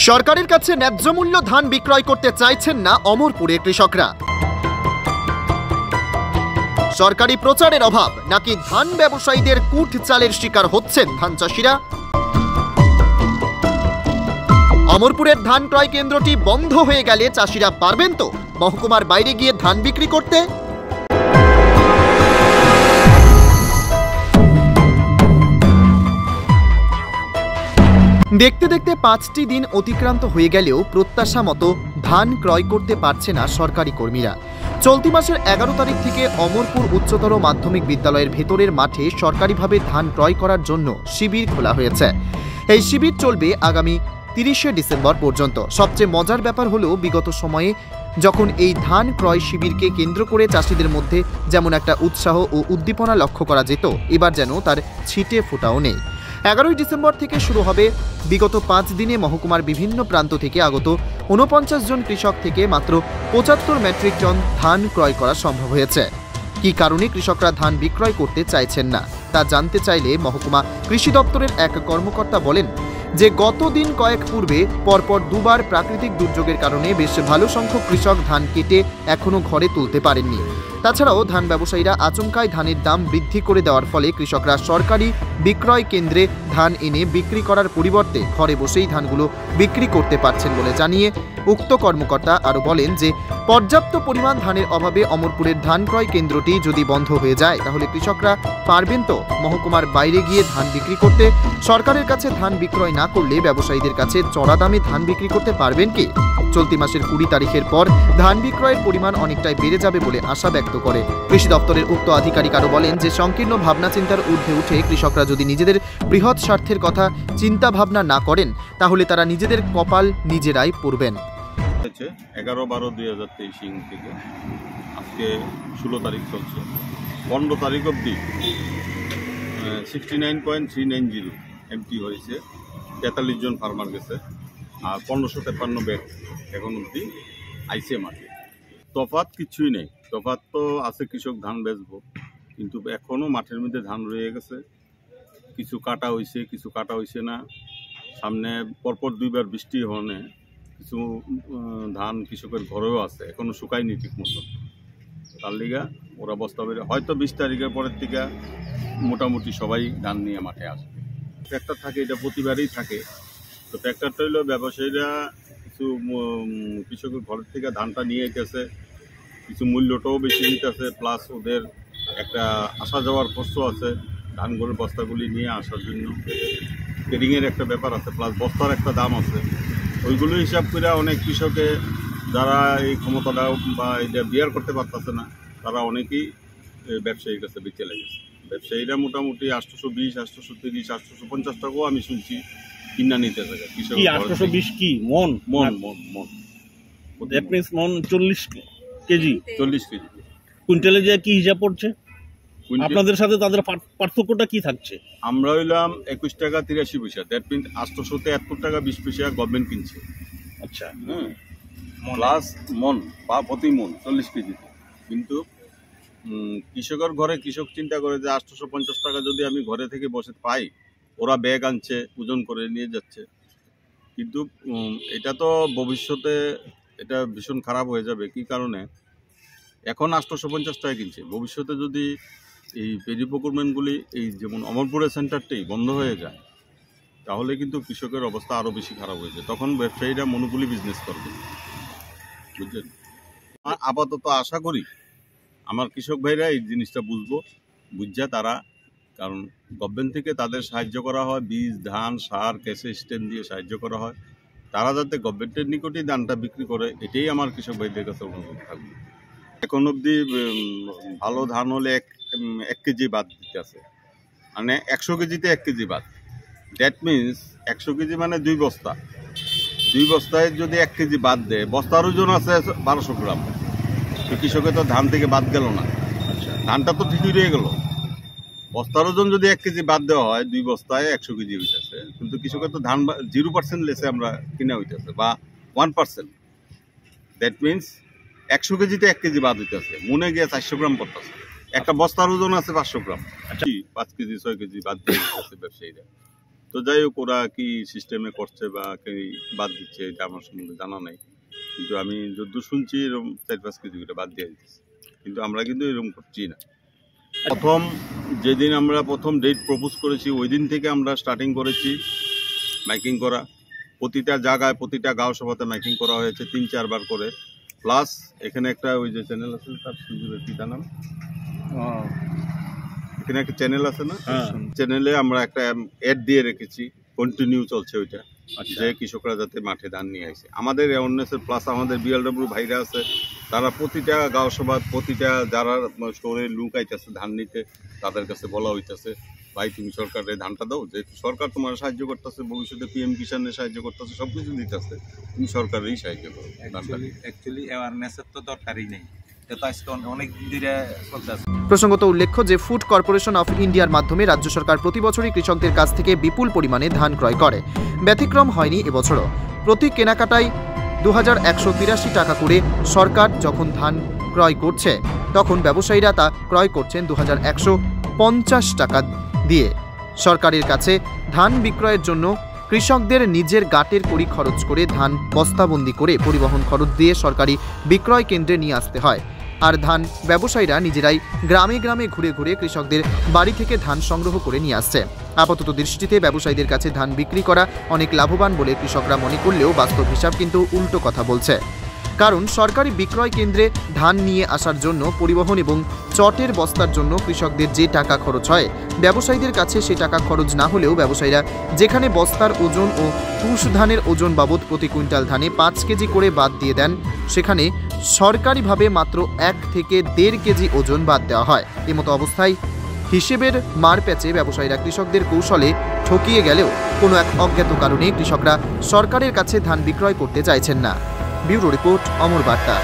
সরকারের কাছে ন্যায্য মূল্য ধান বিক্রয় করতে চাইছেন না অমরপুরের কৃষকরা। সরকারি প্রচারের অভাব নাকি ধান ব্যবসায়ীদের কুট চালের শিকার হচ্ছেন ধান চাষিরা? অমরপুরের ধান ক্রয় কেন্দ্রটি বন্ধ হয়ে গেলে চাষিরা পারবেন তো মহকুমার বাইরে গিয়ে ধান বিক্রি করতে? দেখতে দেখতে 5টি দিন অতিক্রান্ত হয়ে গেলেও প্রত্যাশা মতো ধান ক্রয় করতে পারছে না সরকারি কর্মীরা। চলতি মাসের 11 তারিখ থেকে অমরপুর উচ্চতর মাধ্যমিক বিদ্যালয়ের ভেতরের মাঠে সরকারিভাবে ধান ক্রয় করার জন্য শিবির খোলা হয়েছে। এই শিবির চলবে আগামী 30শে ডিসেম্বর পর্যন্ত। সবচেয়ে মজার ব্যাপার হলো বিগত সময়ে যখন এই ধান ক্রয় শিবিরকে কেন্দ্র করে চাষিদের মধ্যে যেমন একটা উৎসাহ ও উদ্দীপনা লক্ষ্য করা যেত, এবার যেন তার ছিটে ফোঁটাও নেই। 11ই ডিসেম্বর থেকে শুরু হবে বিগত 5 দিনে মহকুমার বিভিন্ন প্রান্ত থেকে আগত 49 জন কৃষক থেকে মাত্র 75 মেট্রিক টন ধান ক্রয় করা সম্ভব হয়েছে। কী কারণে কৃষকরা ধান বিক্রয় করতে চাইছেন না তা জানতে চাইলে মহকুমা কৃষি দপ্তরের এক কর্মকর্তা বলেন যে গত দিন কয়েক পূর্বে পরপর দুবার প্রাকৃতিক দুর্যোগের কারণে বেশ ভালো সংখ্যক কৃষক ধান কেটে এখনও ঘরে তুলতে পারেননি। তাছাড়াও ধান ব্যবসায়ীরা আচমকায় ধানের দাম বৃদ্ধি করে দেওয়ার ফলে কৃষকরা সরকারি বিক্রয় কেন্দ্রে ধান এনে বিক্রি করার পরিবর্তে ঘরে বসেই ধানগুলো বিক্রি করতে পারছেন বলে জানিয়ে উক্ত কর্মকর্তা আরও বলেন যে পর্যাপ্ত পরিমাণ ধানের অভাবে অমরপুরের ধান ক্রয় কেন্দ্রটি যদি বন্ধ হয়ে যায় তাহলে কৃষকরা পারবেন তো মহকুমার বাইরে গিয়ে ধান বিক্রি করতে? সরকারের কাছে ধান বিক্রয় না করলে ব্যবসায়ীদের কাছে চড়া দামে ধান বিক্রি করতে পারবেন কি? চলতি মাসের 20 তারিখের পর ধান বিক্রয়ের পরিমাণ অনেকটাই বেড়ে যাবে বলে আশা ব্যক্ত করে কৃষি দপ্তরের উক্ত আধিকারিক আরও বলেন যে সংকীর্ণ ভাবনা চিন্তার ঊর্ধ্বে উঠে কৃষকরা যদি নিজেদের বৃহৎ স্বার্থের কথা চিন্তা ভাবনা না করেন তাহলে তারা নিজেদের কপাল নিজেরাই পড়বেন। 11-12-2023 থেকে আজকে 16 তারিখ চলছে। 15 তারিখ অবধি 69.390 এমটি হয়েছে, 43 জন ফার্মার গেছে, আর 1553 ব্যাগ এখন অবধি আইসে মাঠে। তফাৎ কিছুই নেই, তফাৎ তো আছে, কৃষক ধান বেচবো কিন্তু এখনও মাঠের মধ্যে ধান রয়ে গেছে। কিছু কাটা হয়েছে, কিছু কাটা হয়েছে না। সামনে পরপর 2বার বৃষ্টি হওয়ানে কিছু ধান কৃষকের ঘরেও আছে, এখনও শুকায়নি ঠিক মতো। তার লিগা ওরা বস্তা বেড়ে হয়তো 20 তারিখের পরের থেকে মোটামুটি সবাই ধান নিয়ে মাঠে আসবে। ট্র্যাক্টর থাকে, এটা প্রতিবারই থাকে। তো ট্র্যাক্টরটা হইলেও ব্যবসায়ীরা কিছু কৃষকের ঘরের থেকে ধানটা নিয়ে গেছে, কিছু মূল্যটাও বেশি দিতেছে, প্লাস ওদের একটা আসা যাওয়ার খরচ আছে ধানগুলোর বস্তাগুলি নিয়ে আসার জন্য, ট্রেডিংয়ের একটা ব্যাপার আছে, প্লাস বস্তার একটা দাম আছে। ওইগুলো হিসাব করে অনেক কৃষকে যারা এই ক্ষমতাটা বা এটা বিয়ার করতে পারতেছে না তারা অনেকেই ব্যবসায়ীর কাছে বেঁচে লেগেছে। ব্যবসায়ীরা মোটামুটি 820, 830, 850 টাকাও আমি শুনছি কিনা নিতে থাকে কৃষক। 820 কি মন? মন মন মন দ্যাট মিন্স মন 40 কেজি। 40 কেজি কুইন্টালে যে কি হিসাব পড়ছে আপনাদের সাথে তাদের পার্থক্যটা কি থাকছে? আমরা হইলাম 21 টাকা 83 পয়সা, দ্যাট মিন্স 873 টাকা 20 পয়সা গভর্নমেন্ট কিনছে। আচ্ছা, প্লাস মন বা প্রতি মন 40 কেজি। কিন্তু কৃষকের ঘরে কৃষক চিন্তা করে যে 850 টাকা যদি আমি ঘরে থেকে বসে পাই, ওরা ব্যাগ আনছে, ওজন করে নিয়ে যাচ্ছে। কিন্তু এটা তো ভবিষ্যতে এটা ভীষণ খারাপ হয়ে যাবে। কি কারণে? এখন 850 টাকা কিনছে, ভবিষ্যতে যদি এই পেরি প্রকুরমেন্টগুলি এই যেমন অমরপুরের সেন্টারটাই বন্ধ হয়ে যায় তাহলে কিন্তু কৃষকের অবস্থা আরও বেশি খারাপ হয়ে যায়। তখন ব্যবসায়ীরা মনোপলি বিজনেস করবে, বুঝলেন? আপাতত আশা করি আমার কৃষক ভাইরা এই জিনিসটা বুঝা তারা, কারণ গভর্নমেন্ট থেকে তাদের সাহায্য করা হয়, বীজ, ধান, সার, ক্যাশে স্ট্যান্ড দিয়ে সাহায্য করা হয়, তারা যাতে গভর্নমেন্টের নিকটেই ধানটা বিক্রি করে, এটাই আমার কৃষক ভাইদের কাছে অনুরোধ থাকবে। এখন অবধি ভালো ধান হলে 1 কেজি বাদ দিতে আছে, মানে 100 কেজিতে 1 কেজি বাদ। দ্যাট মিন্স 100 কেজি মানে 2 বস্তা, 2 বস্তায় যদি 1 কেজি বাদ দেয়, বস্তার ওজন আছে 1200 গ্রাম। তো কৃষকের তো ধান থেকে বাদ গেল না, ধানটা তো ঠিকই রয়ে গেল। বস্তার ওজন যদি 1 কেজি বাদ দেওয়া হয়, 2 বস্তায় 100 কেজি হইতেছে, কিন্তু কৃষকের তো ধান 0% লেসে আমরা কিনা হইতেছে বা 1%। দ্যাট মিন্স 100 কেজিতে 1 কেজি বাদ হইতেছে, মনে গিয়ে 400 গ্রাম পড়তেছে। একটা বস্তার ওজন আছে 500 গ্রাম, 5 কেজি 6 কেজি বাদ দিয়ে দিতেছে ব্যবসায়ীরা। তো যাই হোক, ওরা কি সিস্টেমে করছে বা কি বাদ দিচ্ছে এটা আমার সম্বন্ধে জানা নাই, কিন্তু আমি যদ্দূর শুনছি এরকম 4-5 কেজি করে বাদ দিয়ে দিচ্ছে, কিন্তু আমরা কিন্তু এরকম করছি না। প্রথম যেদিন আমরা প্রথম ডেট প্রপোজ করেছি ওই দিন থেকে আমরা স্টার্টিং করেছি মাইকিং করা। প্রতিটা জায়গায় প্রতিটা গাঁও সভাতে মাইকিং করা হয়েছে 3-4 বার করে। প্লাস এখানে একটা ওই যে চ্যানেল আছে তার পিতা নাম, এখানে একটা চ্যানেল আছে না, চ্যানেলে আমরা একটা অ্যাড দিয়ে রেখেছি, কন্টিনিউ চলছে ওইটা, যে কৃষকরা যাতে মাঠে ধান নিয়ে আসে। আমাদের অ্যাওয়ারনেসের প্লাস আমাদের বিএলডব্লিউ ভাইরা আছে, তারা প্রতিটা গাঁও সভা প্রতিটা যারা শহরে লুক আইতেছে ধান নিতে, তাদের কাছে বলা হইতেছে ভাই তুমি সরকারের ধানটা দাও, যেহেতু সরকার তোমার সাহায্য করতেছে, ভবিষ্যতে পিএম কিষানের সাহায্য করতেছে, সবকিছু দিতেছে, তুমি সরকারেরই সাহায্য করো। অ্যাকচুয়ালি অ্যাওয়ারনেসের তো দরকারই নেই, এটা আজকে অনেক দিনে চলতেছে। প্রসঙ্গত উল্লেখ্য যে ফুড কর্পোরেশন অফ ইন্ডিয়ার মাধ্যমে রাজ্য সরকার প্রতি বছরই কৃষকদের কাছ থেকে বিপুল পরিমাণে ধান ক্রয় করে। ব্যতিক্রম হয়নি এবছরও। প্রতি কেনাকাটায় 2183 টাকা করে সরকার যখন ধান ক্রয় করছে, তখন ব্যবসায়ীরা তা ক্রয় করছেন 2150 টাকা দিয়ে। সরকারের কাছে ধান বিক্রয়ের জন্য কৃষকদের নিজের গাটের কড়ি খরচ করে ধান বস্তাবন্দি করে পরিবহন খরচ দিয়ে সরকারি বিক্রয় কেন্দ্রে নিয়ে আসতে হয়। আর ধান ব্যবসায়ীরা নিজেরাই গ্রামে গ্রামে ঘুরে ঘুরে কৃষকদের বাড়ি থেকে ধান সংগ্রহ করে নিয়ে আসছে। আপাতত দৃষ্টিতে ব্যবসায়ীদের কাছে ধান বিক্রি করা অনেক লাভবান বলে কৃষকরা মনে করলেও বাস্তব হিসাব কিন্তু উল্টো কথা বলছে। কারণ সরকারি বিক্রয় কেন্দ্রে ধান নিয়ে আসার জন্য পরিবহন এবং চটের বস্তার জন্য কৃষকদের যে টাকা খরচ হয়, ব্যবসায়ীদের কাছে সে টাকা খরচ না হলেও ব্যবসায়ীরা যেখানে বস্তার ওজন ও তুষ ধানের ওজন বাবদ প্রতি কুইন্টাল ধানে 5 কেজি করে বাদ দিয়ে দেন, সেখানে সরকারিভাবে মাত্র 1 থেকে 1.5 কেজি ওজন বাদ দেওয়া হয়। এমতো অবস্থায় হিসেবের মার প্যাচে ব্যবসায়ীরা কৃষকদের কৌশলে ঠকিয়ে গেলেও কোনো এক অজ্ঞাত কারণে কৃষকরা সরকারের কাছে ধান বিক্রয় করতে চাইছেন না। ব্যুরো রিপোর্ট, অমর বার্তা।